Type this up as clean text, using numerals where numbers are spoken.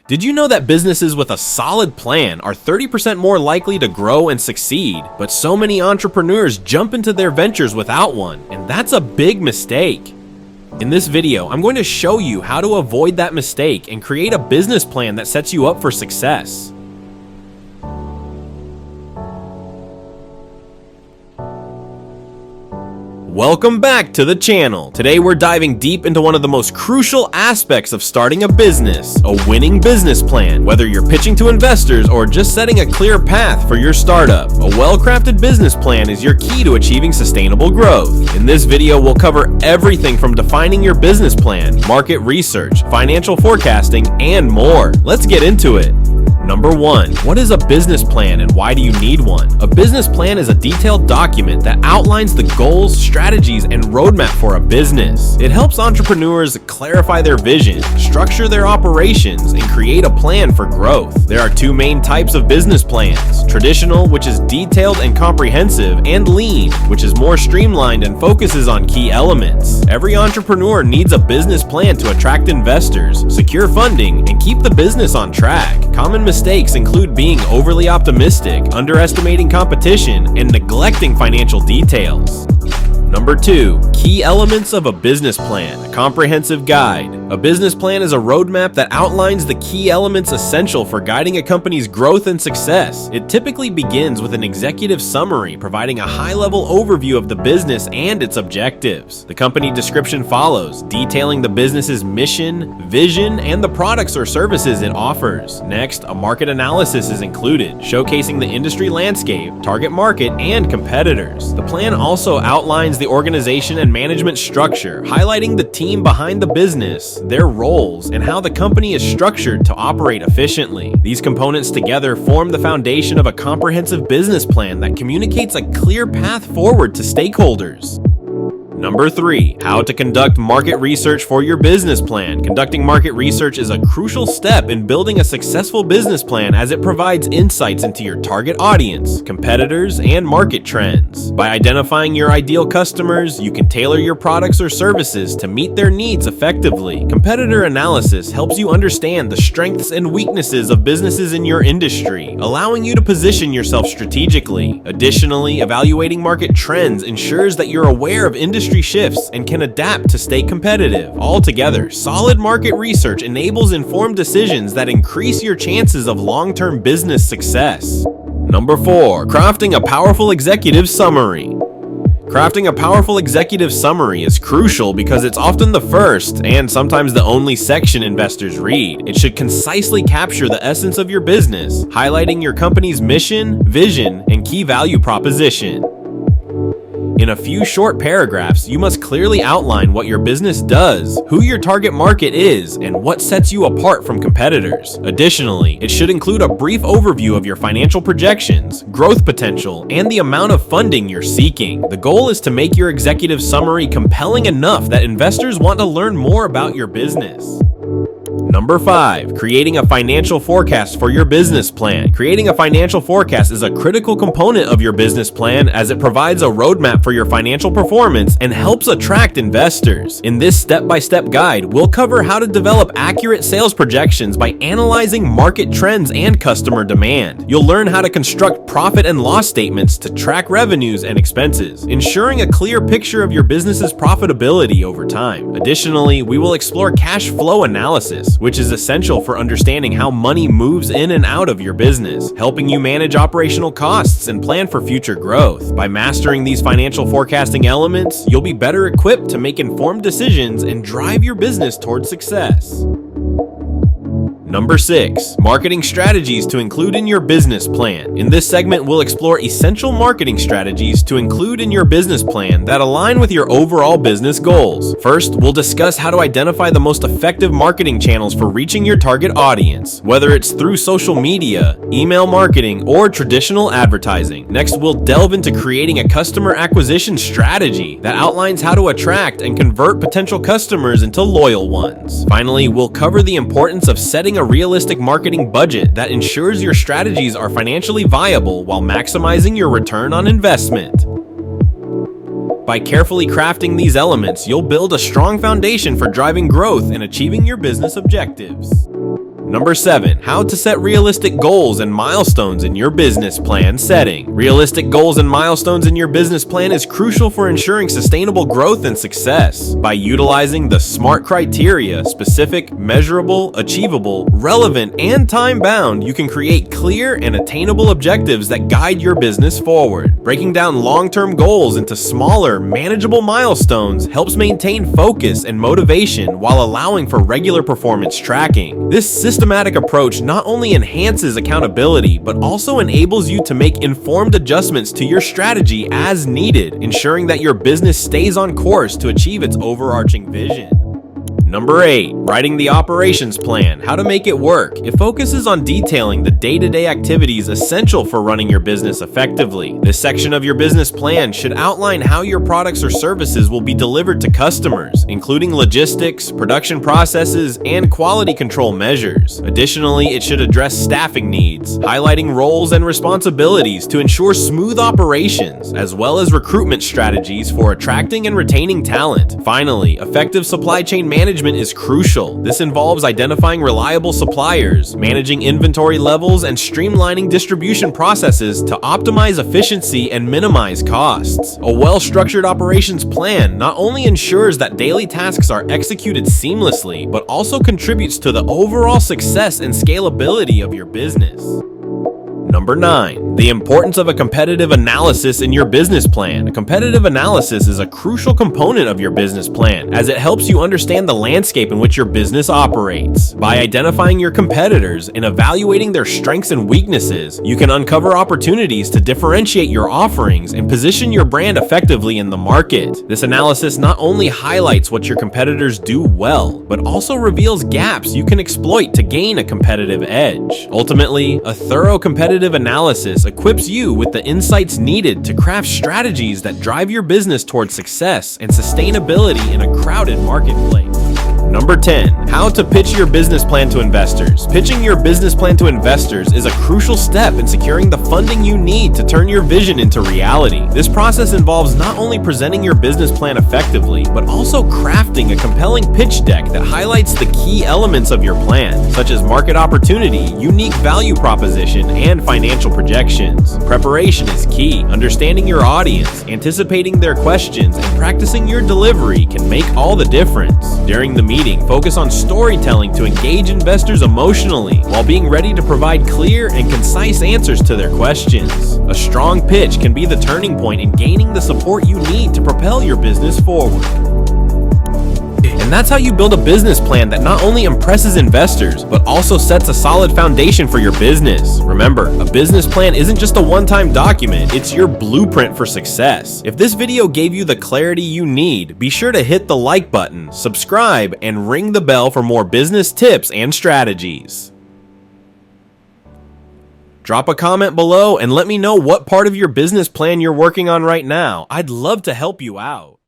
Did you know that businesses with a solid plan are 30% more likely to grow and succeed? But so many entrepreneurs jump into their ventures without one, and that's a big mistake. In this video, I'm going to show you how to avoid that mistake and create a business plan that sets you up for success. Welcome back to the channel. Today we're diving deep into one of the most crucial aspects of starting a business, a winning business plan. Whether you're pitching to investors or just setting a clear path for your startup, a well-crafted business plan is your key to achieving sustainable growth. In this video, we'll cover everything from defining your business plan, market research, financial forecasting, and more. Let's get into it. Number 1. What is a business plan and why do you need one? A business plan is a detailed document that outlines the goals, strategies, and roadmap for a business. It helps entrepreneurs clarify their vision, structure their operations, and create a plan for growth. There are two main types of business plans: traditional, which is detailed and comprehensive, and lean, which is more streamlined and focuses on key elements. Every entrepreneur needs a business plan to attract investors, secure funding, and keep the business on track. Common mistakes include being overly optimistic, underestimating competition, and neglecting financial details. Number 2. Key elements of a business plan, a comprehensive guide. A business plan is a roadmap that outlines the key elements essential for guiding a company's growth and success. It typically begins with an executive summary providing a high-level overview of the business and its objectives. The company description follows, detailing the business's mission, vision, and the products or services it offers. Next, a market analysis is included, showcasing the industry landscape, target market, and competitors. The plan also outlines the organization and management structure, highlighting the team behind the business, their roles, and how the company is structured to operate efficiently. These components together form the foundation of a comprehensive business plan that communicates a clear path forward to stakeholders. Number 3. How to conduct market research for your business plan. Conducting market research is a crucial step in building a successful business plan as it provides insights into your target audience, competitors, and market trends. By identifying your ideal customers, you can tailor your products or services to meet their needs effectively. Competitor analysis helps you understand the strengths and weaknesses of businesses in your industry, allowing you to position yourself strategically. Additionally, evaluating market trends ensures that you're aware of industry shifts and can adapt to stay competitive. Altogether, solid market research enables informed decisions that increase your chances of long-term business success. Number 4. Crafting a powerful executive summary. Crafting a powerful executive summary is crucial because it's often the first and sometimes the only section investors read. It should concisely capture the essence of your business, highlighting your company's mission, vision, and key value proposition. In a few short paragraphs, you must clearly outline what your business does, who your target market is, and what sets you apart from competitors. Additionally, it should include a brief overview of your financial projections, growth potential, and the amount of funding you're seeking. The goal is to make your executive summary compelling enough that investors want to learn more about your business. Number 5. Creating a financial forecast for your business plan. Creating a financial forecast is a critical component of your business plan as it provides a roadmap for your financial performance and helps attract investors. In this step-by-step guide, we'll cover how to develop accurate sales projections by analyzing market trends and customer demand. You'll learn how to construct profit and loss statements to track revenues and expenses, ensuring a clear picture of your business's profitability over time. Additionally, we will explore cash flow analysis, which is essential for understanding how money moves in and out of your business, helping you manage operational costs and plan for future growth. By mastering these financial forecasting elements, you'll be better equipped to make informed decisions and drive your business towards success. Number 6. Marketing strategies to include in your business plan. In this segment, we'll explore essential marketing strategies to include in your business plan that align with your overall business goals. First, we'll discuss how to identify the most effective marketing channels for reaching your target audience, whether it's through social media, email marketing, or traditional advertising. Next, we'll delve into creating a customer acquisition strategy that outlines how to attract and convert potential customers into loyal ones. Finally, we'll cover the importance of setting a realistic marketing budget that ensures your strategies are financially viable while maximizing your return on investment. By carefully crafting these elements, you'll build a strong foundation for driving growth and achieving your business objectives. Number 7. How to set realistic goals and milestones in your business plan setting. Realistic goals and milestones in your business plan is crucial for ensuring sustainable growth and success. By utilizing the SMART criteria, specific, measurable, achievable, relevant, and time-bound, you can create clear and attainable objectives that guide your business forward. Breaking down long-term goals into smaller, manageable milestones helps maintain focus and motivation while allowing for regular performance tracking. This systematic approach not only enhances accountability, but also enables you to make informed adjustments to your strategy as needed, ensuring that your business stays on course to achieve its overarching vision. Number 8. Writing the operations plan, how to make it work. It focuses on detailing the day-to-day activities essential for running your business effectively. This section of your business plan should outline how your products or services will be delivered to customers, including logistics, production processes, and quality control measures. Additionally, it should address staffing needs, highlighting roles and responsibilities to ensure smooth operations, as well as recruitment strategies for attracting and retaining talent. Finally, effective supply chain management is crucial. This involves identifying reliable suppliers, managing inventory levels, and streamlining distribution processes to optimize efficiency and minimize costs. A well-structured operations plan not only ensures that daily tasks are executed seamlessly, but also contributes to the overall success and scalability of your business. Number 9. The importance of a competitive analysis in your business plan. A competitive analysis is a crucial component of your business plan, as it helps you understand the landscape in which your business operates. By identifying your competitors and evaluating their strengths and weaknesses, you can uncover opportunities to differentiate your offerings and position your brand effectively in the market. This analysis not only highlights what your competitors do well, but also reveals gaps you can exploit to gain a competitive edge. Ultimately, a thorough competitive analysis equips you with the insights needed to craft strategies that drive your business towards success and sustainability in a crowded marketplace. Number 10. How to pitch your business plan to investors. Pitching your business plan to investors is a crucial step in securing the funding you need to turn your vision into reality. This process involves not only presenting your business plan effectively, but also crafting a compelling pitch deck that highlights the key elements of your plan, such as market opportunity, unique value proposition, and financial projections. Preparation is key. Understanding your audience, anticipating their questions, and practicing your delivery can make all the difference. During the meeting, focus on storytelling to engage investors emotionally while being ready to provide clear and concise answers to their questions. A strong pitch can be the turning point in gaining the support you need to propel your business forward. And that's how you build a business plan that not only impresses investors, but also sets a solid foundation for your business. Remember, a business plan isn't just a one-time document, it's your blueprint for success. If this video gave you the clarity you need, be sure to hit the like button, subscribe, and ring the bell for more business tips and strategies. Drop a comment below and let me know what part of your business plan you're working on right now. I'd love to help you out.